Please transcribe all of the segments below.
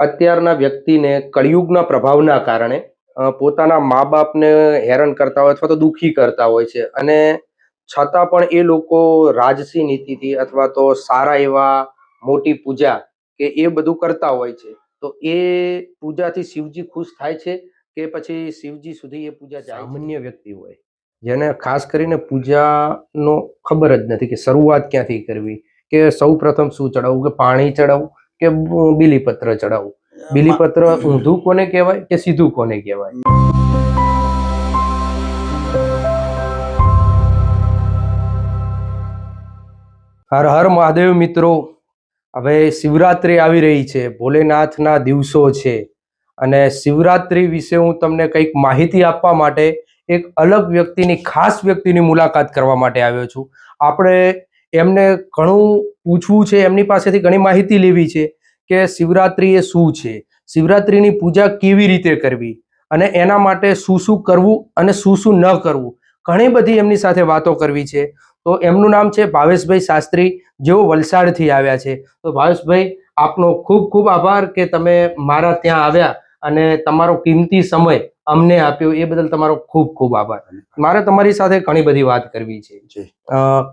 અત્યારના વ્યક્તિને કળિયુગના પ્રભાવના કારણે પોતાના મા બાપને હેરાન કરતા હોય અથવા તો દુઃખી કરતા હોય છે, અને છતાં પણ એ લોકો રાજસી નીતિથી અથવા તો સારા એવા મોટી પૂજા કે એ બધું કરતા હોય છે. તો એ પૂજાથી શિવજી ખુશ થાય છે કે પછી શિવજી સુધી એ પૂજા જાય છે? સામાન્ય વ્યક્તિ હોય જેને ખાસ કરીને પૂજાનો ખબર જ નથી કે શરૂઆત ક્યાંથી કરવી, કે સૌ પ્રથમ શું ચડાવવું, કે પાણી ચડાવવું કે બીલીપત્ર ચડાવવું. બીલીપત્ર ઊંધું કોને કહેવાય કે સીધું કોને કહેવાય? હર હર મહાદેવ મિત્રો. હવે શિવરાત્રી આવી રહી છે, ભોલેનાથના દિવસો છે, અને શિવરાત્રી વિશે હું તમને કંઈક માહિતી આપવા માટે એક અલગ વ્યક્તિની, ખાસ વ્યક્તિની મુલાકાત કરવા માટે આવ્યો છું. આપણે એમને ઘણું પૂછવું છે, એમની પાસેથી ઘણી માહિતી લેવી છે કે શિવરાત્રી એ શું છે, શિવરાત્રીની પૂજા કેવી રીતે કરવી, અને એના માટે શું શું કરવું અને શું શું ન કરવું. ઘણી બધી એમની સાથે વાતો કરવી છે. તો એમનું નામ છે ભાવેશભાઈ શાસ્ત્રી, જેઓ વલસાડથી આવ્યા છે. તો ભાવેશભાઈ, આપનો ખૂબ ખૂબ આભાર કે તમે મારા ત્યાં આવ્યા અને તમારો કિંમતી સમય અમને આપ્યો, એ બદલ તમારો ખૂબ ખૂબ આભાર. મારે તમારી સાથે ઘણી બધી વાત કરવી છે,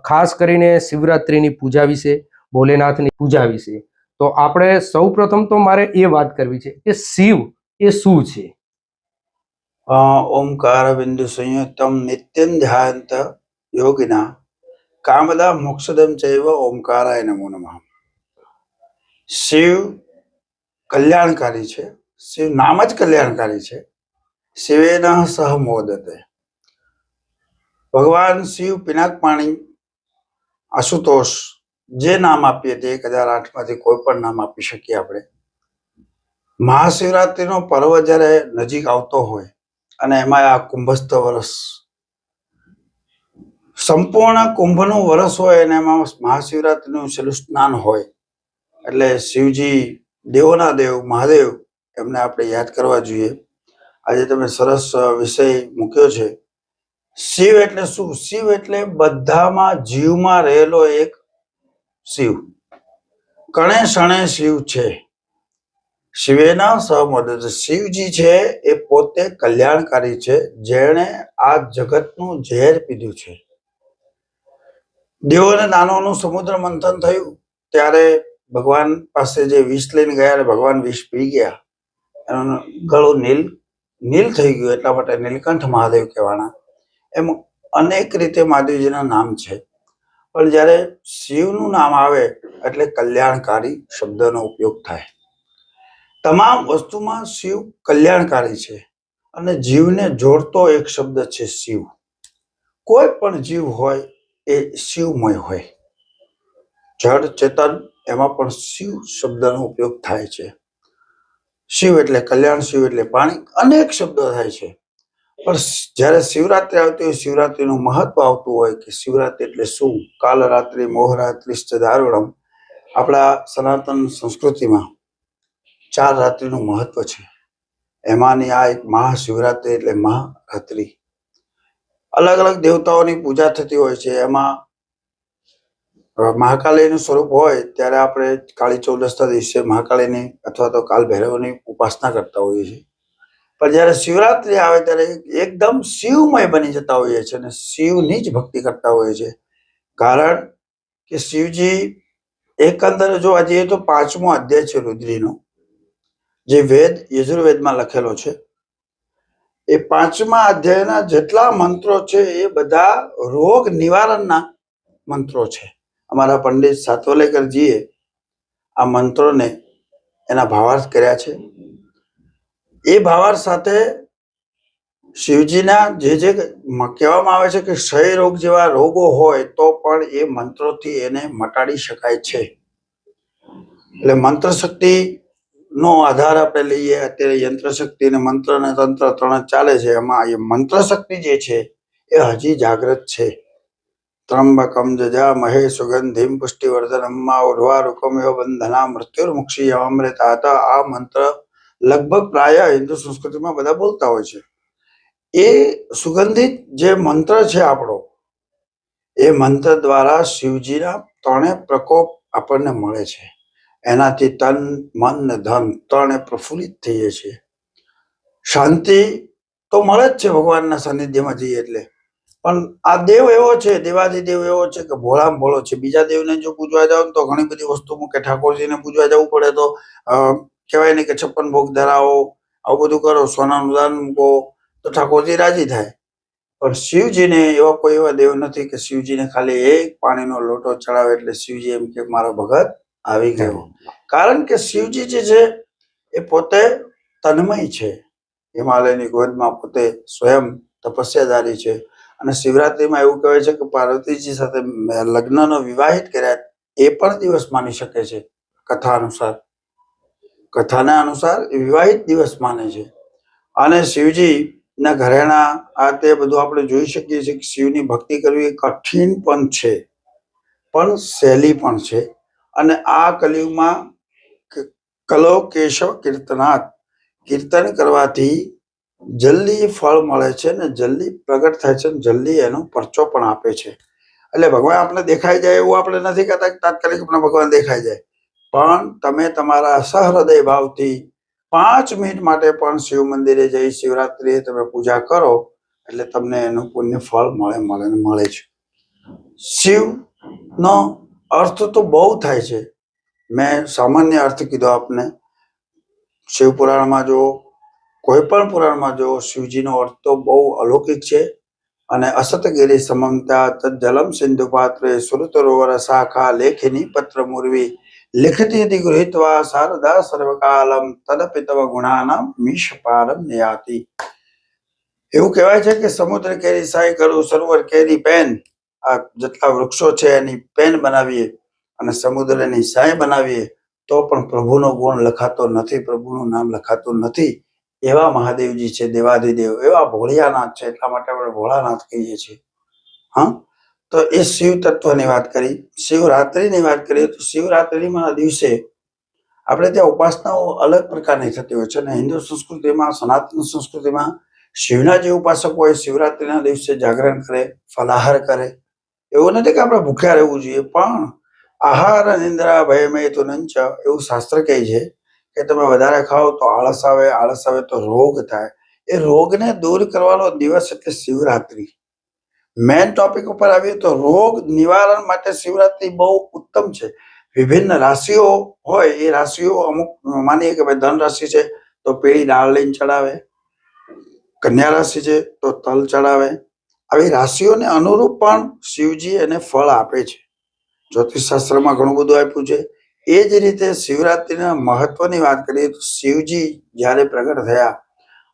ખાસ કરીને શિવરાત્રીની પૂજા વિશે, ભોલેનાથની પૂજા વિશે. તો આપણે સૌ પ્રથમ તો મારે એ વાત કરવી છે કે શિવ એ શું છે? ઓમકાર બિંદુ સંયુક્તમ નિત્યમ ધ્યાયંત યોગિના કામદા મોક્ષદમ ચૈવ ઓમકારાય નમો નમઃ. શિવ કલ્યાણકારી છે. શિવ નામ જ કલ્યાણકારી છે. શિવેન સહ મોદતે. ભગવાન શિવ, પિનાકપાણી, આશુતોષ, જે નામ આપીએ તે 1008 માંથી કોઈ પણ નામ આપી શકીએ આપણે. મહાશિવરાત્રીનો પર્વ જ્યારે નજીક આવતો હોય અને એમાં આ કુંભસ્થ વર્ષ, સંપૂર્ણ કુંભનું વર્ષ હોય અને એમાં મહાશિવરાત્રીનું છેલ્લું સ્નાન હોય, એટલે શિવજી, દેવોના દેવ મહાદેવ, એમને આપણે યાદ કરવા જોઈએ. આજે તમે સરસ વિષય મૂક્યો છે. શિવ એટલે શું? શિવ એટલે બધામાં જીવમાં રહેલો એક શિવ. કણે ક્ષણે શિવ છે. શિવેના સહમદદ. શિવજી છે એ પોતે કલ્યાણકારી છે, જેણે આ જગતનું ઝેર પીધું છે. દેવો અને દાનવોનું સમુદ્ર મંથન થયું ત્યારે ભગવાન પાસે જે વિષ લઈને ગયા અને ભગવાન વિષ પી ગયા, એનું ગળું નીલ થઈ ગયું, એટલા માટે નીલકંઠ મહાદેવ કહેવાના. એમ અનેક રીતે મહાદેવજીના નામ છે. પણ જ્યારે શિવનું નામ આવે એટલે કલ્યાણકારી શબ્દનો ઉપયોગ થાય. તમામ વસ્તુમાં શિવ કલ્યાણકારી છે, અને જીવને જોડતો એક શબ્દ છે શિવ. કોઈ પણ જીવ હોય એ શિવમય હોય. જડ ચેતન, એમાં પણ શિવ શબ્દનો ઉપયોગ થાય છે. શિવ એટલે કલ્યાણ, શિવ એટલે પાણી, અનેક શબ્દો થાય છે. પણ જ્યારે શિવરાત્રી આવતી હોય, શિવરાત્રીનું મહત્વ આવતું હોય કે શિવરાત્રી એટલે શું? કાલ રાત્રિ મોહરાત્રિશ્ચ દારુણમ. આપણા સનાતન સંસ્કૃતિમાં 4 રાત્રિનું મહત્વ છે. એમાંની આ એક મહાશિવરાત્રી એટલે મહારાત્રિ. અલગ અલગ દેવતાઓની પૂજા થતી હોય છે. એમાં મહાકાળીનું સ્વરૂપ હોય ત્યારે આપણે કાળી ચૌદસના દિવસે મહાકાળીની અથવા તો કાલ ભૈરવની ઉપાસના કરતા હોઈએ છીએ. પણ જ્યારે શિવરાત્રી આવે ત્યારે એકદમ શિવમય બની જતા હોઈએ છીએ અને શિવની જ ભક્તિ કરતા હોઈએ છીએ. કારણ કે શિવજી એકંદરે જોવા જઈએ તો 5મો અધ્યાય છે રુદ્રીનો, જે વેદ યજુર્વેદમાં લખેલો છે. એ 5મા અધ્યાયના જેટલા મંત્રો છે એ બધા રોગ નિવારણના મંત્રો છે. અમારા પંડિત સાતવલેકરજીએ આ મંત્રોને એના ભાવાર્થ કર્યા છે. એ ભાવાર્થ સાથે શિવજીના જે કહેવામાં આવે છે કે ક્ષય રોગ જેવા રોગો હોય તો પણ એ મંત્રોથી એને મટાડી શકાય છે. એટલે મંત્ર શક્તિ નો આધાર આપણે લઈએ. અત્યારે યંત્ર શક્તિ અને મંત્ર અને તંત્ર 3 ચાલે છે. એમાં એ મંત્ર શક્તિ જે છે એ હજી જાગૃત છે. ત્રંબકમ જજામહે સુગંધિમ પુષ્ટિવર્ધનમ ઉર્વારુકમ એવ બંધના મૃત્યુર્મુક્ષીય અમૃતાત. આ મંત્ર લગભગ પ્રાય હિન્દુ સંસ્કૃતિમાં બધા બોલતા હોય છે. એ સુગંધિત જે મંત્ર છે આપણો, એ મંત્ર દ્વારા શિવજીના 3 પ્રકોપ આપણને મળે છે. એનાથી તન મન ને ધન ત્રણે પ્રફુલ્લિત થઈએ છીએ. શાંતિ તો મળે જ છે ભગવાનના સાનિધ્યમાં જઈએ એટલે, પણ આ દેવ એવો છે, દેવાધિદેવ એવો છે કે ભોળામાં ભોળો છે. બીજા દેવને જો પૂજવા જાવ તો ઘણી બધી વસ્તુ મૂકે. ઠાકોરજીને પૂજવા જવું પડે તો કહેવાય ને કે 56 ભોગ ધરાવો, આવું બધું કરો, સોનાનું દાન મૂકો તો ઠાકોરજી રાજી થાય. પણ શિવજીને એવા દેવ નથી કે શિવજીને ખાલી એક પાણીનો લોટો ચડાવે એટલે શિવજી એમ કે મારો ભગત આવી ગયો. કારણ કે શિવજી જે છે એ પોતે તન્મય છે, હિમાલયની ગોદમાં પોતે સ્વયં તપસ્યાધારી છે. અને શિવરાત્રીમાં એવું કહેવાય છે કે પાર્વતીજી સાથે લગ્નનો વિવાહિત કર્યા એ પણ દિવસ માની શકે છે. કથાના અનુસાર વિવાહિત દિવસ માને છે. અને શિવજી ના ઘરેણા આ તે બધું આપણે જોઈ શકીએ છીએ કે શિવની ભક્તિ કરવી એ કઠિન પણ છે, પણ સહેલી પણ છે. અને આ કલિયુગમાં કલો કેશવ કીર્તનાથ, કીર્તન કરવાથી જલ્દી ફળ મળે છે ને જલ્દી પ્રગટ થાય છે, જલ્દી એનો પરચો પણ આપે છે. એટલે ભગવાન આપણે દેખાઈ જાય એવું આપણે નથી કહેતા કે તાત્કાલિક આપણે ભગવાન દેખાઈ જાય, પણ તમે તમારા સહૃદય ભાવથી 5 મિનિટ માટે પણ શિવ મંદિરે જઈ શિવરાત્રીએ તમે પૂજા કરો એટલે તમને એનું પુણ્ય ફળ મળે છે. શિવનો અર્થ તો બહુ થાય છે. મેં સામાન્ય અર્થ કીધો આપને. શિવ પુરાણમાં જો, કોઈ પણ પુરાણમાં જો, શિવજીનો અર્થ તો બહુ અલૌકિક છે. અને અસતગિરી સમમતા તજ્જલમ સિંધુ પાત્રે સુરતરોવર શાખા લેખિની પત્ર મુર્વી લિખતી ગૃહિત્વા શારદા સર્વકાલમ તદપિ તવ ગુણાનામ મીશ પારમ યાતિ. એવું કહેવાય છે કે સમુદ્ર કેરી સાય કરું, સરોવર કેરી પેન, આ જેટલા વૃક્ષો છે એની પેન બનાવીએ અને સમુદ્રની સાય બનાવીએ તો પણ પ્રભુનો ગુણ લખાતો નથી, પ્રભુનું નામ લખાતું નથી. એવા મહાદેવજી છે, દેવાધિદેવ, એવા ભોળિયાનાથ છે. એટલા માટે આપણે ભોળાનાથ કહીએ છીએ. હા, તો એ શિવ તત્વની વાત કરી. શિવરાત્રીની વાત કરીએ તો શિવરાત્રીના દિવસે આપણે ત્યાં ઉપાસનાઓ અલગ પ્રકારની થતી હોય છે. અને હિન્દુ સંસ્કૃતિમાં, સનાતન સંસ્કૃતિમાં શિવના જે ઉપાસક હોય શિવરાત્રીના દિવસે જાગરણ કરે, ફલાહાર કરે. એવું નથી કે આપણે ભૂખ્યા રહેવું જોઈએ, પણ આહાર નિંદ્રા ભયમે તુ નંચ, એવું શાસ્ત્ર કહે છે કે તમે વધારે ખાઓ તો આળસ આવે તો રોગ થાય. એ રોગને દૂર કરવાનો દિવસ એટલે શિવરાત્રી. મેન ટોપિક ઉપર આવીએ તો રોગ નિવારણ માટે શિવરાત્રી બહુ ઉત્તમ છે. વિભિન્ન રાશિઓ હોય, એ રાશિઓ અમુક માનીએ કે ભાઈ ધન રાશિ છે તો પીળી દાળ લઈને ચડાવે, કન્યા રાશિ છે તો તલ ચડાવે. આવી રાશિઓને અનુરૂપ પણ શિવજી એને ફળ આપે છે. જ્યોતિષ શાસ્ત્રમાં ઘણું બધું આપ્યું છે. એ જ રીતે શિવરાત્રીના મહત્વની વાત કરીએ તો શિવજી જ્યારે પ્રગટ થયા,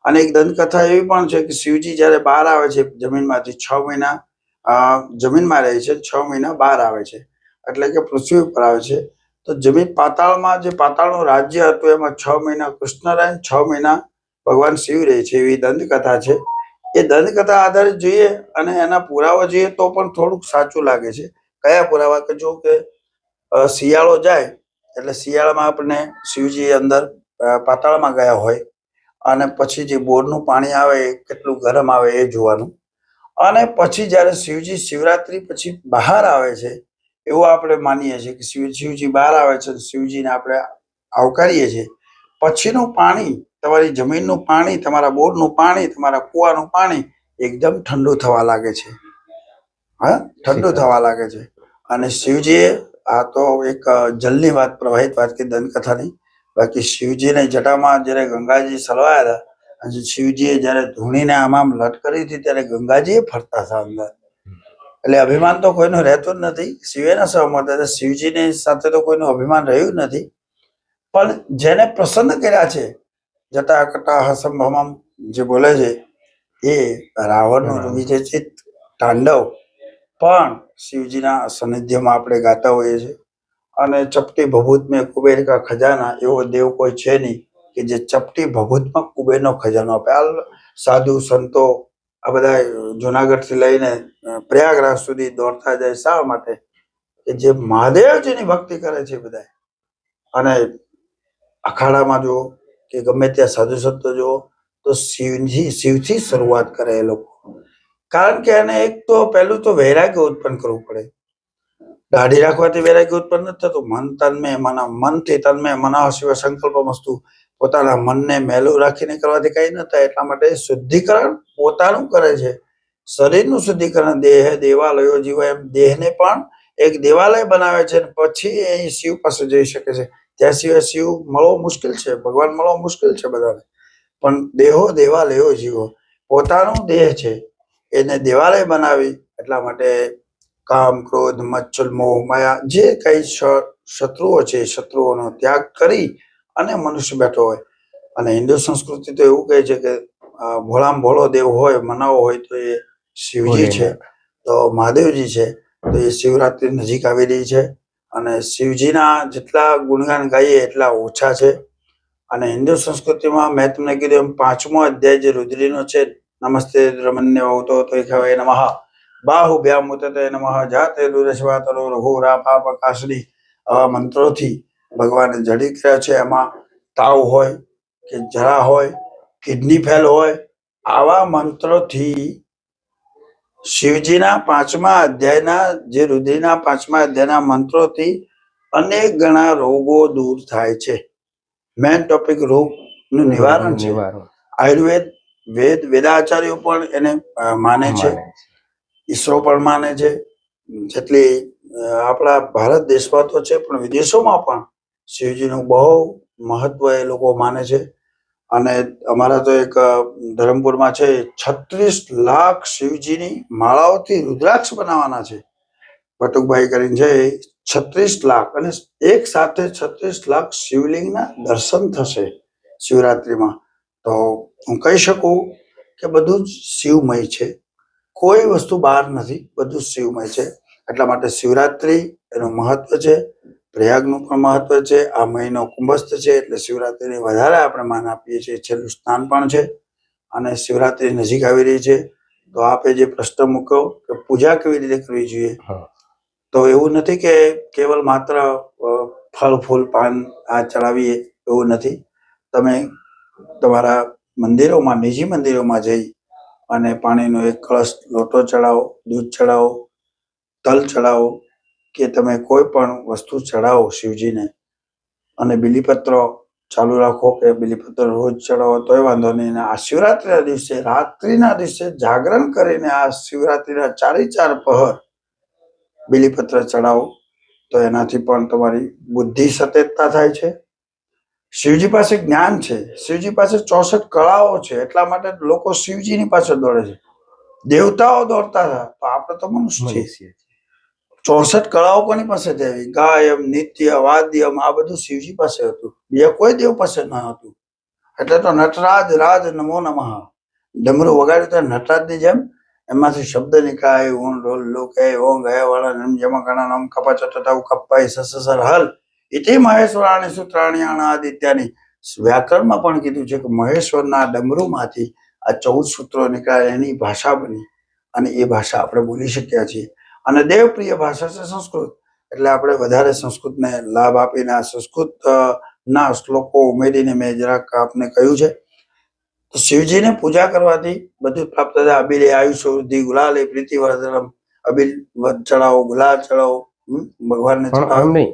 અને એક દંતકથા એવી પણ છે કે શિવજી જ્યારે બહાર આવે છે જમીનમાંથી, 6 મહિના જમીનમાં રહે છે, 6 મહિના બહાર આવે છે, એટલે કે પૃથ્વી ઉપર આવે છે. તો જમીન પાતાળમાં, જે પાતાળનું રાજ્ય હતું એમાં 6 મહિના કૃષ્ણ રહે, 6 મહિના ભગવાન શિવ રહે છે. એવી દંતકથા છે. એ દંતકથા આધારિત જોઈએ અને એના પુરાવા જોઈએ તો પણ થોડુંક સાચું લાગે છે. કયા પુરાવા? કે જો કે શિયાળો જાય એટલે શિયાળામાં આપણને શિવજી અંદર પાતાળમાં ગયા હોય અને પછી જે બોરનું પાણી આવે એ કેટલું ગરમ આવે એ જોવાનું. અને પછી જ્યારે શિવજી શિવરાત્રી પછી બહાર આવે છે એવું આપણે માનીએ છીએ કે શિવજી બહાર આવે છે, શિવજીને આપણે આવકારીએ છીએ. પછીનું પાણી, તમારી જમીનનું પાણી, તમારા બોરનું પાણી, તમારા કુવાનું પાણી એકદમ ઠંડુ થવા લાગે છે. હા, ઠંડુ થવા લાગે છે. અને શિવજીએ, આ તો એક જલની વાત, પ્રવાહિત વાત કે દંતકથાની. બાકી શિવજીને જટામાં જ્યારે ગંગાજી સલવાયા હતા અને શિવજીએ જ્યારે ધૂણીને આમ લટ કરી હતી ત્યારે ગંગાજીએ ફરતા હતા અંદર. એટલે અભિમાન તો કોઈનું રહેતું જ નથી. શિવેના સહમત હતા, શિવજીની સાથે તો કોઈનું અભિમાન રહ્યું જ નથી. પણ જેને પ્રસન્ન કર્યા છે, જટા કટા હસમ જે બોલે છે, એ રાવણનું વિજયચિત તાંડવ પણ શિવજીના સાનિધ્યમાં આપણે ગાતા હોઈએ છીએ. અને ચપટી ભભૂત મેં કુબેર કા ખજાના, એવો દેવ કોઈ છે નહીં કે જે ચપટી ભભૂતમાં કુબેરનો ખજાનો આપે. આ સાધુ સંતો આ બધા જુનાગઢ થી લઈને પ્રયાગરાજ સુધી દોડતા જાય. શા માટે? કે જે મહાદેવજીની ભક્તિ કરે છે બધા. અને અખાડામાં જો કે ગમે ત્યાં સાધુ સંતો જો તો શિવથી શરૂઆત કરે એ લોકો. કારણ કે એને એક તો પહેલું તો વૈરાગ્ય ઉત્પન્ન કરવું પડે. દાઢી રાખવાથી વૈરાગ્ય ઉત્પન્ન નથી થતું. મનથી તન્મે મનઃ શિવ સંકલ્પ વસ્તુ પોતાના મનને મેલું રાખીને કરવાથી કઈ ન થાય. એટલા માટે શુદ્ધિકરણ પોતાનું કરે છે. શરીરનું શુદ્ધિકરણ દેવાલયો જીવો એમ દેહને પણ એક દેવાલય બનાવે છે, પછી એ શિવ પાસે જઈ શકે છે. ત્યાં સિવાય શિવ મળવો મુશ્કેલ છે, ભગવાન મળવો મુશ્કેલ છે બધાને. પણ દેહો દેવાલયો જીવો, પોતાનું દેહ છે એને દેવાલય બનાવી. એટલા માટે કામ, ક્રોધ, મચ્છર, મોહ, માયા જે કઈ શત્રુઓ છે, શત્રુઓનો ત્યાગ કરી અને મનુષ્ય બેઠો હોય. અને હિન્દુ સંસ્કૃતિ તો એવું કહે છે કે ભોળામાં ભોળો દેવ હોય, મનાવો હોય તો એ શિવજી છે, તો મહાદેવજી છે. તો એ શિવરાત્રી નજીક આવી રહી છે અને શિવજીના જેટલા ગુણગાન ગાઈએ એટલા ઓછા છે. અને હિન્દુ સંસ્કૃતિમાં મેં તમને કીધું એમ 5મો અધ્યાય જે રુદ્રીનો છે, નમસ્તે રમણ્ય વૌતો તો કહેવાય નમઃ બાહુભ્યામ ઉતતે નમઃ જાતે દુરશ્વાતરો રઘુરા પાપકાશની, આવા મંત્રોથી ભગવાને જડી કર્યા છે. એમાં તાવ હોય કે જરા હોય, કિડની ફેલ હોય, આવા મંત્રોથી શિવજીના 5મા અધ્યાયના જે રુદ્રીના 5મા અધ્યાયના મંત્રોથી અનેક ગણા રોગો દૂર થાય છે. મેન ટોપિક રોગનું નિવારણ છે. આયુર્વેદ વેદાચાર્યો પણ એને માને છે, ઈસરો પણ માને છે. જેટલી આપણા ભારત દેશમાં તો છે, પણ વિદેશોમાં પણ શિવજીનું બહુ મહત્વ એ લોકો માને છે. અને અમારા તો એક ધરમપુરમાં છે 36 લાખ શિવજીની માળાઓથી રુદ્રાક્ષ બનાવવાના છે. બટુકભાઈ કરીને છે 36 લાખ, અને એક સાથે 36 લાખ શિવલિંગના દર્શન થશે શિવરાત્રીમાં. તો હું કહી શકું કે બધું જ શિવમય છે, કોઈ વસ્તુ બહાર નથી, બધું શિવમય છે. એટલા માટે શિવરાત્રી એનું મહત્વ છે. પ્રયાગનું પણ મહત્વ છે. આ મહિનો કુંભસ્થ છે એટલે શિવરાત્રીને વધારે આપણે માન આપીએ છીએ. છેલ્લું સ્નાન પણ છે અને શિવરાત્રી નજીક આવી રહી છે. તો આપે જે પ્રશ્ન મૂક્યો કે પૂજા કેવી રીતે કરવી જોઈએ, તો એવું નથી કે કેવલ માત્ર ફળ ફૂલ પાન આ ચડાવીએ, એવું નથી. તમે તમારા મંદિરોમાં, નિજી મંદિરોમાં જઈ અને પાણીનો એક કળશ, લોટો ચડાવો, દૂધ ચડાવો, તલ ચડાવો, કે તમે કોઈ પણ વસ્તુ ચડાવો શિવજીને, અને બીલીપત્ર ચાલુ રાખો કે બીલીપત્ર રોજ ચડાવો તોય વાંધો નહીં. આ શિવરાત્રીના દિવસે, રાત્રિના દિવસે જાગરણ કરીને આ શિવરાત્રીના 4 પહર બીલીપત્ર ચડાવો તો એનાથી પણ તમારી બુદ્ધિ સતેજતા થાય છે. શિવજી પાસે જ્ઞાન છે, શિવજી પાસે 64 કળાઓ છે. એટલા માટે લોકો શિવજીની પાછળ દોડે છે. દેવતાઓ દોડતા હતા, તો આપણે તો મનુષ્ય છીએ. 64 કળાઓ કોની પાસે આવી? ગાયમ, નિત્ય, વાદ્યમ, આ બધું શિવજી પાસે હતું, બીજા કોઈ દેવ પાસે ન હતું. એટલે તો નટરાજ રાજ નમો નમઃ ડમરું વગાડ્યું તો નટરાજની જેમ એમાંથી શબ્દ નીકળાય. ઊન ઢોલ લોકે ઓંગ હે વાળા નમ જમ ગણા નમ કપા ચટટાઉ કપ્પાઈ સસસર હલ ઇતિ મહેશ્વરાણી સૂત્રાણી આદિત્યાની. વ્યાકરણમાં પણ કીધું છે કે મહેશ્વરના ડમરુમાંથી આ 14 સૂત્રો નીકળ્યા, એની ભાષા બની અને એ ભાષા આપણે બોલી શક્યા છીએ. અને દેવપ્રિય ભાષા છે સંસ્કૃત, એટલે આપણે વધારે સંસ્કૃતને લાભ આપીને આ સંસ્કૃત ના શ્લોકો ઉમેરીને મેં જરાક આપને કહ્યું છે. તો શિવજીને પૂજા કરવાથી બધું પ્રાપ્ત થાય. અબિલે આયુષ્ય વૃદ્ધિ, ગુલાલે પ્રીતિવર્ધનમ. અબિલ ચડાવો, ગુલાલ ચડાવો, ભગવાનને ચડાવો. આમ નહીં,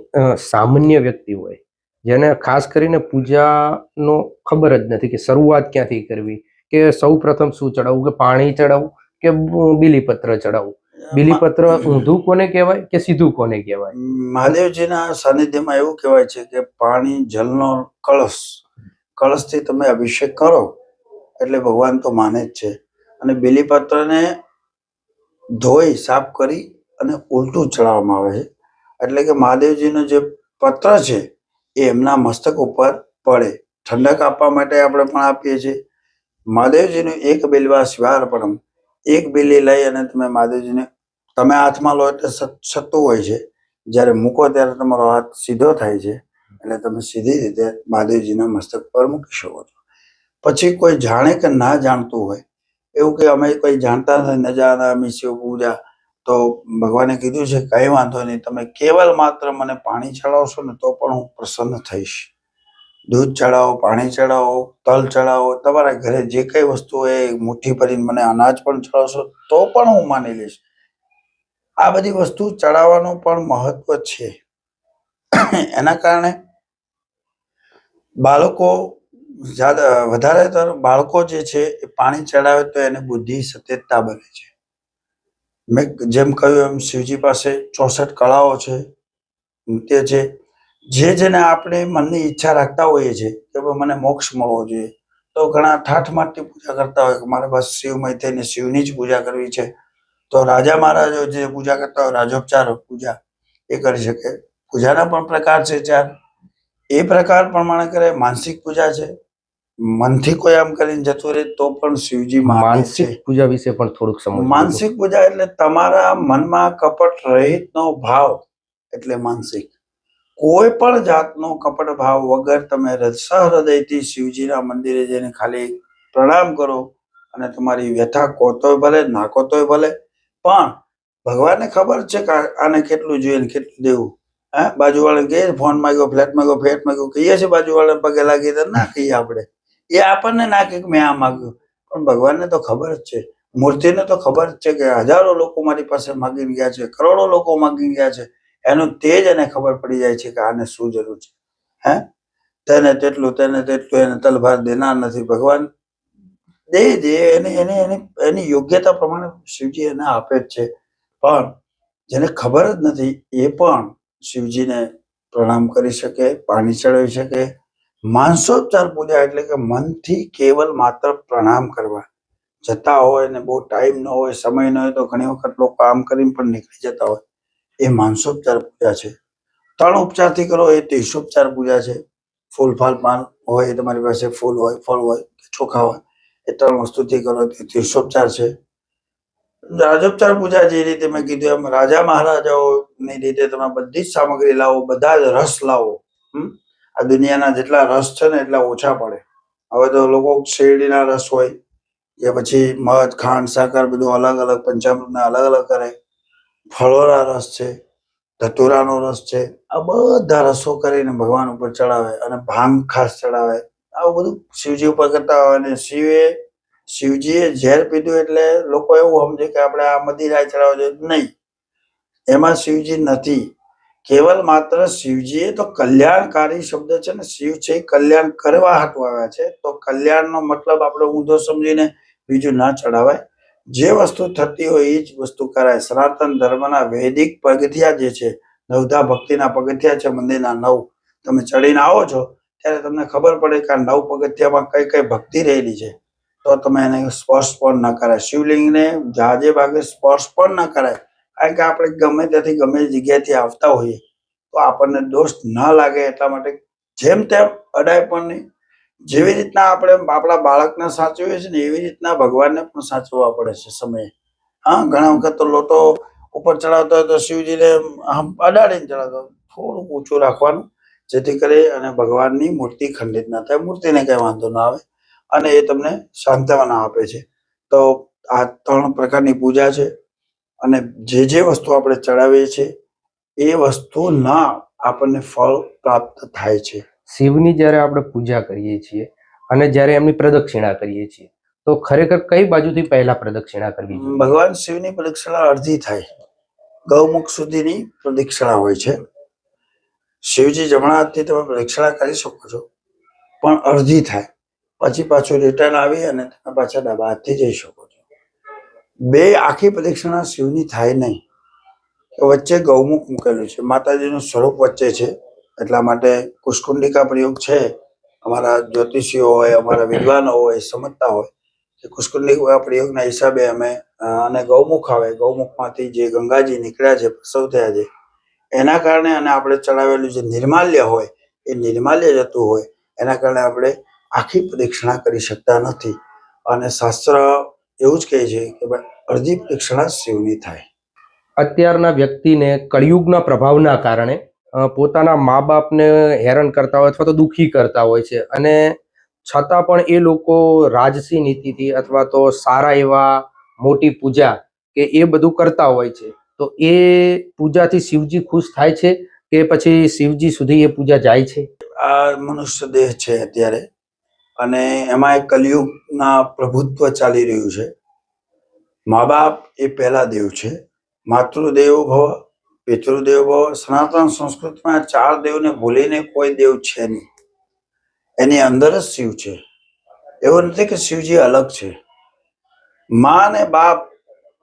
સામાન્ય વ્યક્તિ હોય જેને ખાસ કરીને પૂજાનો ખબર જ નથી કે શરૂઆત ક્યાંથી કરવી, કે સૌ પ્રથમ શું ચડાવવું, કે પાણી ચડાવવું કે બીલીપત્ર ચડાવવું. બીલીપત્ર ઊંધું કોને કહેવાય કે સીધું કોને કહેવાય? મહાદેવજીના સાનિધ્યમાં એવું કહેવાય છે કે પાણી જલનો કળશથી તમે અભિષેક કરો એટલે ભગવાન તો માને જ છે. અને બીલીપત્રને ધોઈ સાફ કરી અને ઉલટું ચડાવવામાં આવે છે. એટલે કે મહાદેવજીનો જે પત્ર છે એ એમના મસ્તક ઉપર પડે. ઠંડક આપવા માટે આપણે પણ આપીએ છીએ. મહાદેવજીનું એક બિલ્વા શિવાર્પણમ, એક બિલ્લી લઈ અને તમે મહાદેવજીને તમે હાથમાં લો એટલે સત્તું હોય છે, જ્યારે મૂકો ત્યારે તમારો હાથ સીધો થાય છે, એટલે તમે સીધી રીતે મહાદેવજીના મસ્તક પર મૂકી શકો છો. પછી કોઈ જાણે કે ના જાણતું હોય, એવું કે અમે કોઈ જાણતા નથી, ન જાણા અમે શિવ પૂજા, તો ભગવાને કીધું છે કઈ વાંધો નહીં, તમે કેવલ માત્ર મને પાણી ચડાવશો ને તો પણ હું પ્રસન્ન થઈશ. દૂધ ચડાવો, પાણી ચડાવો, તલ ચડાવો, તમારા ઘરે જે કઈ વસ્તુ હોય મુઠ્ઠી ભરીને મને અનાજ પણ ચડાવશો તો પણ હું માની લઈશ. આ બધી વસ્તુ ચડાવવાનું પણ મહત્વ છે. એના કારણે બાળકો વધારે બાળકો જે છે એ પાણી ચડાવે તો એને બુદ્ધિ સતેજતા બને છે. મેં જેમ કહ્યું એમ શિવજી પાસે 64 કળાઓ છે, નૃત્ય છે. જેને આપણે મનની ઈચ્છા રાખતા હોઈએ છીએ કે મને મોક્ષ મળવો જોઈએ, તો ઘણા ઠાઠમાઠથી પૂજા કરતા હોય કે મારે બસ શિવમય થઈને શિવની જ પૂજા કરવી છે. તો રાજા મહારાજો જે પૂજા કરતા હોય, રાજોપચાર પૂજા એ કરી શકે. પૂજાના પણ પ્રકાર છે 4. એ પ્રકાર પ્રમાણે કરે. માનસિક પૂજા છે, મનથી કોઈ આમ કરીને જતું રહે તો પણ શિવજી માને છે. માનસિક પૂજા વિશે પણ થોડુંક સમજ. માનસિક પૂજા એટલે તમારા મનમાં કપટ રહિતનો ભાવ, એટલે માનસિક. કોઈ પણ જાતનો કપટ ભાવ વગર તમે સહૃદયથી શિવજીના મંદિરે જઈને ખાલી પ્રણામ કરો અને તમારી વ્યથા કોતોય ભલે, ના કોતોય ભલે, પણ ભગવાનને ખબર છે કે આને કેટલું જોઈએ ને કેટલું દેવું. બાજુવાળાને કહીએ ફોન માંગ્યો, ફ્લેટ માંગ્યો, ફેટ માંગ્યો, કહીએ છીએ બાજુવાળાને પગે લાગી તો ના કહીએ આપણે. એ આપણને ના કહે કે મેં આ માગ્યું, પણ ભગવાનને તો ખબર જ છે, મૂર્તિને તો ખબર જ છે કે હજારો લોકો મારી પાસે માગીને ગયા છે, કરોડો લોકો માગીને ગયા છે. એનું તેજ એને ખબર પડી જાય છે કે આને શું જરૂર છે. તેને તેટલું એને તલભાર દેનાર નથી. ભગવાન દે એની યોગ્યતા પ્રમાણે શિવજી એને આપે જ છે. પણ જેને ખબર જ નથી એ પણ શિવજીને પ્રણામ કરી શકે, પાણી ચડાવી શકે. માનસોપચાર પૂજા એટલે કે મનથી કેવલ માત્ર પ્રણામ કરવા. જતા હોય ને બહુ ટાઈમ ન હોય, સમય ન હોય તો ઘણી વખત લોકો આમ કરીને પણ નીકળી જતા હોય, એ માનસોપચાર પૂજા છે. 3 ઉપચારથી કરો એ તીર્થોપચાર પૂજા છે. ફૂલ ફાલ પાન હોય, તમારી પાસે ફૂલ હોય, ફળ હોય, ચોખા હોય, એ 3 વસ્તુથી કરો તે તીર્થોપચાર છે. રાજોપચાર પૂજા જે રીતે મેં કીધું એમ રાજા મહારાજાઓની રીતે તમે બધી જ સામગ્રી લાવો, બધા જ રસ લાવો. આ દુનિયાના જેટલા રસ છે ને એટલા ઓછા પડે. હવે તો લોકો શેરડીના રસ હોય કે પછી મધ, ખાંડ, સાકર બધું અલગ અલગ પંચામૃતના અલગ અલગ કરે. ફળોના રસ છે, ધતુરાનો રસ છે, આ બધા રસો કરીને ભગવાન ઉપર ચડાવે અને ભાંગ ખાસ ચડાવે. આવું બધું શિવજી ઉપર કરતા હોય. અને શિવજીએ ઝેર પીધું એટલે લોકો એવું સમજે કે આપણે આ મદિરા ચડાવવા જોઈએ. નહીં, એમાં શિવજી નથી. કેવલ માત્ર શિવજીએ તો કલ્યાણકારી શબ્દ છે ને, શિવ છે કલ્યાણ કરવા હાટુ આવ્યા છે. તો કલ્યાણનો મતલબ આપણે ઊંધો સમજીને બીજું ના ચડાવાય. જે વસ્તુ થતી હોય એ જ વસ્તુ કરાય. સનાતન ધર્મના વૈદિક પગથિયા જે છે, નવધા ભક્તિના પગથિયા છે મંદિરના 9, તમે ચડીને આવો છો ત્યારે તમને ખબર પડે કે આ 9 પગથિયામાં કઈ કઈ ભક્તિ રહેલી છે. તો તમે એને સ્પર્શ પણ ના કરાય. શિવલિંગને જાજે ભાગે સ્પર્શ પણ ના કરાય. કારણ કે આપણે ગમે ત્યાંથી ગમે જગ્યાએથી આવતા હોઈએ તો આપણને દોષ ના લાગે એટલા માટે જેમ તેમ અડાય પણ નહીં. જેવી રીતના આપણે આપણા બાળકને સાચવીએ છીએ ને એવી રીતના ભગવાનને પણ સાચવવા પડે છે સમયે. ઘણા વખત તો લોટો ઉપર ચડાવતા હોય તો શિવજીને અડાડીને ચડાવતા હોય. થોડુંક ઊંચું રાખવાનું જેથી કરી અને ભગવાનની મૂર્તિ ખંડિત ના થાય, મૂર્તિને કઈ વાંધો ના આવે અને એ તમને સાંત્વના આપે છે. તો આ 3 પ્રકારની પૂજા છે. અને જે વસ્તુ આપણે ચડાવીએ છીએ એ વસ્તુના આપણને ફળ પ્રાપ્ત થાય છે. શિવની જ્યારે આપણે પૂજા કરીએ છીએ અને જ્યારે એમની પ્રદક્ષિણા કરીએ છીએ તો ખરેખર કઈ બાજુથી પહેલા પ્રદક્ષિણા કરવી જોઈએ? ભગવાન શિવની પ્રદક્ષિણા અડધી થાય, ગૌમુખ સુધીની પ્રદક્ષિણા હોય છે. શિવજી જમણા હાથથી તમે પ્રદક્ષિણા કરી શકો છો, પણ અડધી થાય. પછી પાછું રિટર્ન આવી અને તમે પાછા ડાબા હાથથી જઈ શકો છો. 2 આખી પ્રદક્ષિણા શિવની થાય નહીં. વચ્ચે ગૌમુખ મૂકેલું છે, માતાજીનું સ્વરૂપ વચ્ચે છે. એટલા માટે કુષ્કુંડિકા પ્રયોગ છે. અમારા જ્યોતિષીઓ હોય, અમારા વિદ્વાનો હોય, સમજતા હોય કે કુષ્કુંડિકા પ્રયોગના હિસાબે અમે અને ગૌમુખ આવે, ગૌમુખમાંથી જે ગંગાજી નીકળ્યા છે, પ્રસવ થયા છે, એના કારણે અને આપણે ચડાવેલું જે નિર્માલ્ય હોય એ નિર્માલ્ય જતું હોય એના કારણે આપણે આખી પ્રદક્ષિણા કરી શકતા નથી. અને શાસ્ત્ર એવું જ કહે છે કે ભાઈ અડધી પ્રદક્ષિણા શિવની થાય. અત્યારના વ્યક્તિને કળિયુગના પ્રભાવના કારણે પોતાના મા બાપને હેરાન કરતા હોય અથવા તો દુઃખી કરતા હોય છે, અને છતાં પણ એ લોકો રાજસી નીતિથી અથવા તો સારા એવા મોટી પૂજા કે એ બધું કરતા હોય છે. તો એ પૂજાથી શિવજી ખુશ થાય છે કે પછી શિવજી સુધી એ પૂજા જાય છે? આ મનુષ્ય દેહ છે અત્યારે, અને એમાં કલિયુગના પ્રભુત્વ ચાલી રહ્યું છે. મા બાપ એ પહેલા દેવ છે, માતૃદેવો ભવ, પિતૃદેવો ભવ. સનાતન સંસ્કૃતિમાં 4 દેવને ભૂલીને કોઈ દેવ છે નહીં. એની અંદર જ શિવ છે. એવું નથી કે શિવજી અલગ છે. મા અને બાપ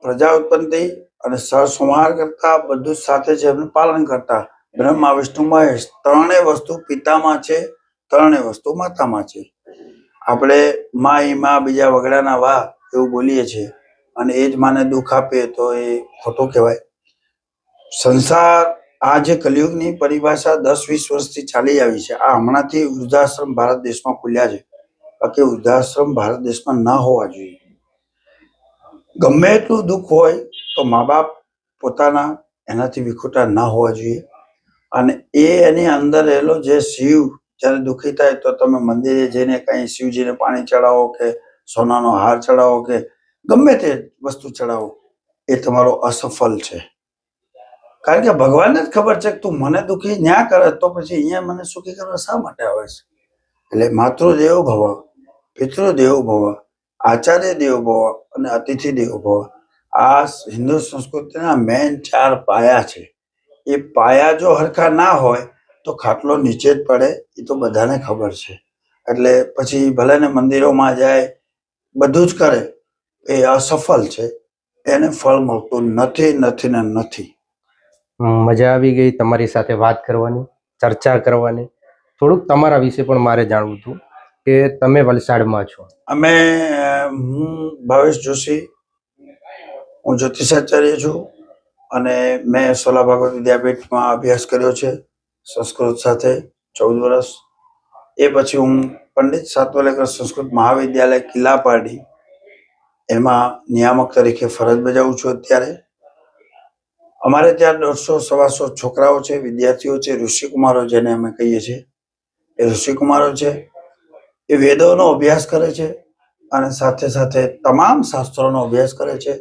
પ્રજા ઉત્પન્ન થઈ અને સરસંહાર કરતા, બધું જ સાથે છે, એમનું પાલન કરતા. બ્રહ્મા વિષ્ણુ મહેશ, ત્રણેય વસ્તુ પિતામાં છે, ત્રણેય વસ્તુ માતામાં છે. આપણે મા ઈ મા બીજા વગડાના વા એવું બોલીએ છીએ અને એ જ માને દુઃખ આપીએ તો એ ખોટું કહેવાય. સંસાર, આ જે કલિયુગની પરિભાષા 10-20 વર્ષથી ચાલી આવી છે. આ હમણાંથી વૃદ્ધાશ્રમ ભારત દેશમાં ખુલ્યા છે, બાકી વૃદ્ધાશ્રમ ભારત દેશમાં ન હોવા જોઈએ. ગમે એટલું દુઃખ હોય તો મા બાપ પોતાના એનાથી વિખૂટા ના હોવા જોઈએ. અને એની અંદર રહેલો જે શિવ જ્યારે દુઃખી થાય તો તમે મંદિરે જઈને કઈ શિવજીને પાણી ચડાવો કે સોનાનો હાર ચડાવો કે ગમે તે વસ્તુ ચડાવો, એ તમારો અસફળ છે. કારણ કે ભગવાનને જ ખબર છે કે તું મને દુઃખી ન્યા કરે તો પછી અહીંયા મને સુખી કરવા શા માટે આવે છે. એટલે માતૃદેવો ભવ, પિતૃદેવો ભવ, આચાર્ય દેવો ભવ અને અતિથિ દેવો ભવ. આ હિન્દુ સંસ્કૃતિના મેન 4 પાયા છે. એ પાયા જો હરખા ના હોય તો ખાટલો નીચે જ પડે, એ તો બધાને ખબર છે. એટલે પછી ભલે ને મંદિરોમાં જાય, બધું જ કરે, એ અસફળ છે. એને ફળ મળતું નથી, નથી ને નથી. મજા આવી ગઈ તમારી સાથે વાત કરવાની, ચર્ચા કરવાની. થોડુંક તમારા વિશે પણ મારે જાણવું હતું કે તમે વલસાડમાં છો. હું ભાવેશ જોશી, હું જ્યોતિષાચાર્ય છું અને મેં સોલા ભાગવત વિદ્યાપીઠમાં અભ્યાસ કર્યો છે સંસ્કૃત સાથે 14 વર્ષ. એ પછી હું પંડિત સાતવલેકર સંસ્કૃત મહાવિદ્યાલય કિલ્લાપાડી એમાં નિયામક તરીકે ફરજ બજાવું છું અત્યારે. અમારે ત્યાં 150-125 છોકરાઓ છે, વિદ્યાર્થીઓ છે, ઋષિકુમારો જેને અમે કહીએ છીએ, એ ઋષિકુમારો છે. એ વેદોનો અભ્યાસ કરે છે અને સાથે સાથે તમામ શાસ્ત્રોનો અભ્યાસ કરે છે.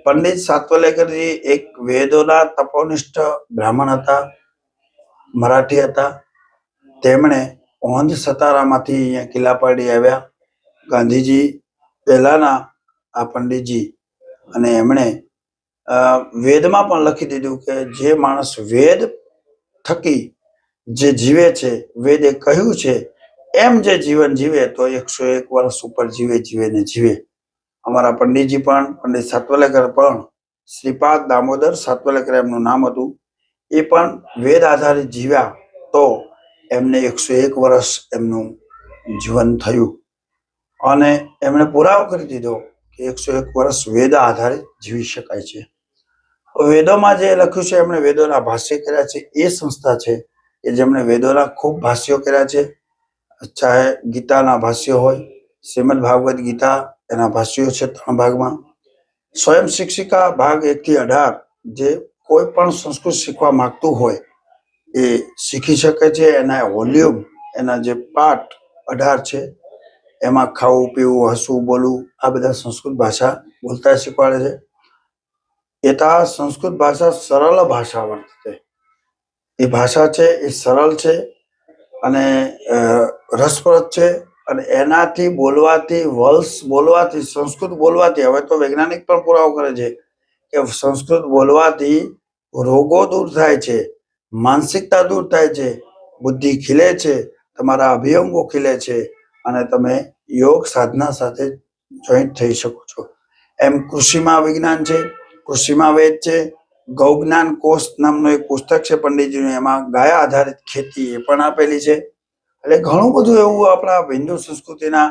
પંડિત સાતવલેકરજી એક વેદોના તપોનિષ્ઠ બ્રાહ્મણ હતા, મરાઠી હતા. તેમણે ઓંધ સતારામાંથી અહીંયા કિલ્લાપાડી આવ્યા. ગાંધીજી પહેલાના આ પંડિતજી, અને એમણે વેદમાં પણ લખી દીધું કે જે માણસ વેદ થકી જે જીવે છે, વેદે કહ્યું છે એમ જે જીવન જીવે તો 101 વર્ષ ઉપર જીવે. અમારા પંડિતજી પણ, પંડિત સાતવલેકર પણ, શ્રીપાદ દામોદર સાતવલેકર એમનું નામ હતું, એ પણ વેદ આધારિત જીવ્યા તો એમને 101 વર્ષ એમનું જીવન થયું. અને એમણે પુરાવો કરી દીધો કે 101 વર્ષ વેદ આધારિત જીવી શકાય છે. વેદોમાં જે લખ્યું છે, એમણે વેદોના ભાષ્ય કર્યા છે. એ સંસ્થા છે કે જેમણે વેદોના ખૂબ ભાષ્યો કર્યા છે. ચાહે ગીતાના ભાષ્યો હોય, શ્રીમદ ભાગવત ગીતા એના ભાષ્યો છે 3 ભાગમાં. સ્વયં શિક્ષિકા ભાગ 1 થી 18, જે કોઈ પણ સંસ્કૃત શીખવા માંગતું હોય એ શીખી શકે છે. એના વોલ્યુમ, એના જે પાઠ 18 છે, એમાં ખાવું, પીવું, હસવું, બોલવું, આ બધા સંસ્કૃત ભાષા બોલતા શીખવાડે છે. એતા સંસ્કૃત ભાષા સરળ ભાષા વર્તતે. એ ભાષા છે એ સરળ છે અને રસપ્રદ છે. અને એનાથી બોલવાથી, બોલવાથી, સંસ્કૃત બોલવાથી, હવે તો વૈજ્ઞાનિક પણ પુરાવો કરે છે કે સંસ્કૃત બોલવાથી રોગો દૂર થાય છે, માનસિકતા દૂર થાય છે, બુદ્ધિ ખીલે છે, તમારા અભિયંગો ખીલે છે અને તમે યોગ સાધના સાથે જોઈન્ટ થઈ શકો છો. એમ કૃષિમાં વિજ્ઞાન છે, કૃષિમાં વેદ છે. ગૌજ્ઞાન કોષ નામનું એક પુસ્તક છે પંડિતજીનું, એમાં ગાય આધારિત ખેતી એ પણ આપેલી છે. એટલે ઘણું બધું એવું આપણા હિન્દુ સંસ્કૃતિના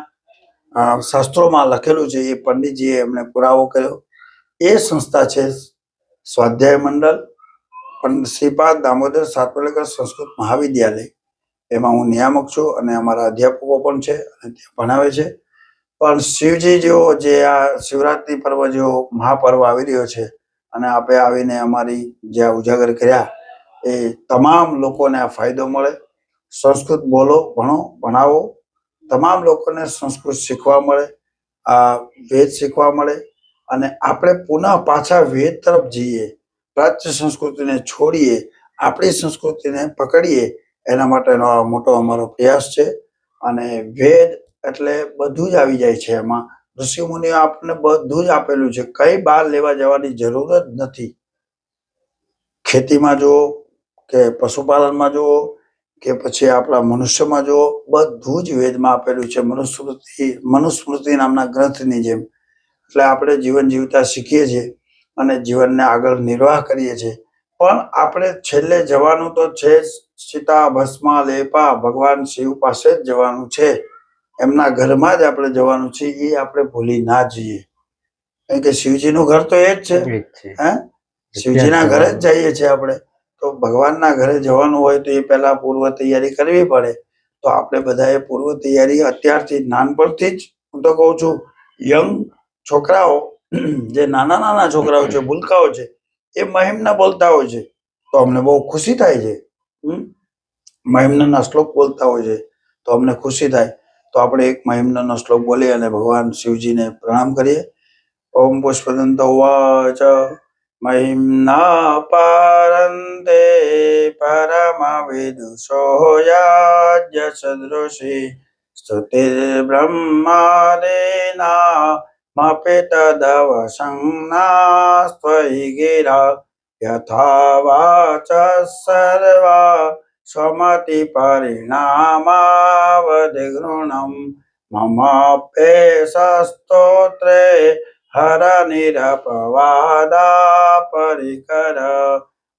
શાસ્ત્રોમાં લખેલું છે. એ પંડિતજીએ એમણે પુરાવો કર્યો. એ સંસ્થા છે સ્વાધ્યાય મંડળ, શ્રીપાદ દામોદર સાતવલેકર સંસ્કૃત મહાવિદ્યાલય. એમાં હું નિયામક છું અને અમારા અધ્યાપકો પણ છે અને ત્યાં ભણાવે છે. પણ શિવજી જેવો, જે આ શિવરાત્રિ પર્વ જેવો મહાપર્વ આવી રહ્યો છે અને આપે આવીને અમારી જે ઉજાગર કર્યા, એ તમામ લોકોને આ ફાયદો મળે. સંસ્કૃત બોલો, ભણો, ભણાવો. તમામ લોકોને સંસ્કૃત શીખવા મળે, આ વેદ શીખવા મળે અને આપણે પુનઃ પાછા વેદ તરફ જઈએ, પ્રાચ્ય સંસ્કૃતિને છોડીએ, આપણી સંસ્કૃતિને પકડીએ. એના માટેનો આ મોટો અમારો પ્રયાસ છે. અને વેદ એટલે બધું જ આવી જાય છે એમાં. ઋષિ મુનિઓ આપણને બધું જ આપેલું છે, કઈ બહાર લેવા જવાની જરૂર જ નથી. ખેતીમાં જુઓ કે પશુપાલનમાં જુઓ કે પછી આપણા મનુષ્યમાં જુઓ, બધું જ વેદમાં આપેલું છે. મનુસ્મૃતિ નામના ગ્રંથની જેમ. એટલે આપણે જીવન જીવતા શીખીએ છીએ અને જીવનને આગળ નિર્વાહ કરીએ છીએ. પણ આપણે છેલ્લે જવાનું તો છે જ. સીતા ભસ્મા લેપા ભગવાન શિવ પાસે જ જવાનું છે. એમના ઘરમાં જ આપણે જવાનું છે. એ આપણે ભૂલી ના જઈએ. કારણ કે શિવજીનું ઘર તો એ જ છે. એ જ છે. હે, શિવજીના ઘરે જ જઈએ છીએ આપણે. તો ભગવાનના ઘરે જવાનું હોય તો એ પહેલા પૂર્વ તૈયારી કરવી પડે. તો આપણે બધાએ પૂર્વ તૈયારી અત્યારથી નાનપણથી જ, હું તો કહું છું, યંગ છોકરાઓ, જે નાના નાના છોકરાઓ છે, ભૂલકાઓ છે, એ મહિમના બોલતા હોય છે તો અમને બહુ ખુશી થાય છે. મહિમના શ્લોક બોલતા હોય છે તો અમને ખુશી થાય. તો આપણે એક મહિમના શ્લોક બોલી અને ભગવાન શિવજીને પ્રણામ કરીએ. ઓમ પુષ્પદંત ઉવાચ મહિમ્ના પારંતે પરમવિદુષો યાજ્ઞ સદૃશિ સ્તુતિર્બ્રહ્માદિના મપિતદવસંજ્ઞાસ્ત્વયિ ગિરા યથા વાચ સર્વા સ્વમતિ પરિણામાવધિગૃણમ મમાપ્યેષસ્તોત્રે હર નિરપવાદા પરિકર.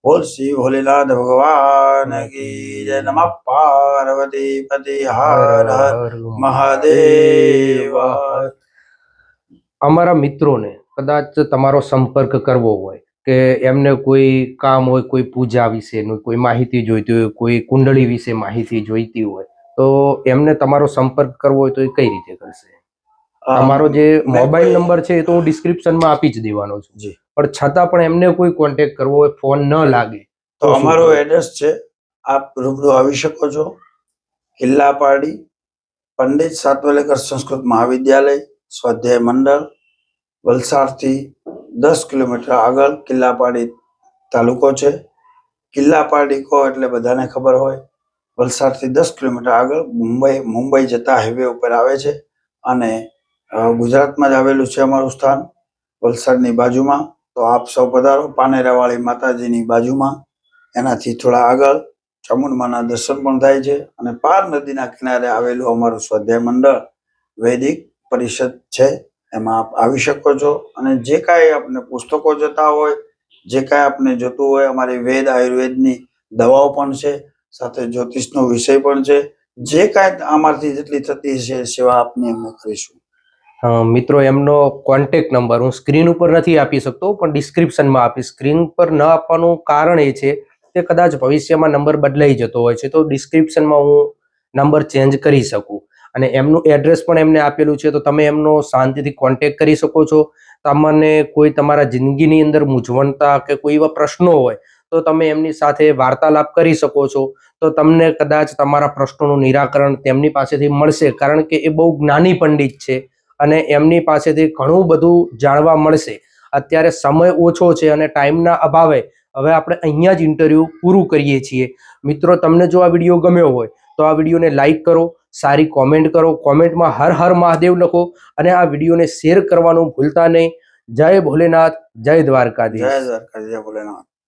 બોલ શ્રી ભોલેનાથ ભગવાન કી જય. નમઃ પાર્વતી પતિ હર હર મહાદેવ. અમારા મિત્રોને કદાચ તમારો સંપર્ક કરવો હોય કે એમને કોઈ કામ હોય, કોઈ પૂજા વિશેનું કોઈ માહિતી જોઈતી હોય, કોઈ કુંડળી વિશે માહિતી જોઈતી હોય, તો એમને તમારો સંપર્ક કરવો હોય તો એ કઈ રીતે કરશે? તમારો જે મોબાઈલ નંબર છે એ તો હું ડિસ્ક્રિપ્શનમાં આપી જ દેવાનો છું. જી. પણ છતાં પણ એમને કોઈ કોન્ટેક્ટ કરવો હોય, ફોન ન લાગે તો અમારું એડ્રેસ છે, આપ રૂબરૂ આવી શકો છો. કિલ્લા પારડી, પંડિત સાતવલેકર સંસ્કૃત મહાવિદ્યાલય, સ્વાધ્યાય મંડળ, વલસાડથી 10 કિલોમીટર આગળ કિલ્લા પારડી તાલુકો છે. કિલ્લા પારડી કહો એટલે બધાને ખબર હોય. વલસાડથી 10 કિલોમીટર આગળ મુંબઈ જતા હાઈવે ઉપર આવે છે અને ગુજરાતમાં જ આવેલું છે અમારું સ્થાન, વલસાડની બાજુમાં. તો આપ સૌ પધારો. પાનેરાવાળી માતાજીની બાજુમાં, એનાથી થોડા આગળ ચામુંડમાના દર્શન પણ થાય છે અને પાર નદીના કિનારે આવેલું અમારું સ્વાધ્યાય મંડળ વૈદિક પરિષદ છે. એમાં આપ આવી શકો છો અને જે કાંઈ આપને પુસ્તકો જોતા હોય, જે કાંઈ આપને જોતું હોય, અમારી વેદ આયુર્વેદની દવાઓ પણ છે, સાથે જ્યોતિષનો વિષય પણ છે. જે કાંઈ અમારથી જેટલી થતી છે સેવા આપની અમે કરીશું. મિત્રો, એમનો કોન્ટેક્ટ નંબર હું સ્ક્રીન ઉપર નથી આપી શકતો, પણ ડિસ્ક્રિપ્શનમાં આપીશ. સ્ક્રીન પર ન આપવાનું કારણ એ છે કે કદાચ ભવિષ્યમાં નંબર બદલાઈ જતો હોય છે, તો ડિસ્ક્રિપ્શનમાં હું નંબર ચેન્જ કરી શકું. અને એમનું એડ્રેસ પણ એમને આપેલું છે, તો તમે એમનો શાંતિથી કોન્ટેક્ટ કરી શકો છો. તમને કોઈ તમારા જિંદગીની અંદર મૂંઝવણતા કે કોઈ એવા પ્રશ્નો હોય તો તમે એમની સાથે વાર્તાલાપ કરી શકો છો. તો તમને કદાચ તમારા પ્રશ્નોનું નિરાકરણ તેમની પાસેથી મળશે, કારણ કે એ બહુ જ્ઞાની પંડિત છે અને એમની પાસેથી ઘણું બધું જાણવા મળશે. અત્યારે સમય ઓછો છે અને ટાઈમના અભાવે હવે આપણે અહીંયા જ ઇન્ટરવ્યૂ પૂરું કરીએ છીએ. મિત્રો, તમને જો આ વિડીયો ગમ્યો હોય તો આ વિડીયોને લાઈક કરો, સારી કોમેન્ટ કરો, કોમેન્ટમાં હર હર મહાદેવ લખો અને આ વિડીયોને શેર કરવાનું ભૂલતા નહીં. જય ભોલેનાથ, જય દ્વારકાધીશ. જય દ્વારકાધીશ, જય ભોલેનાથ.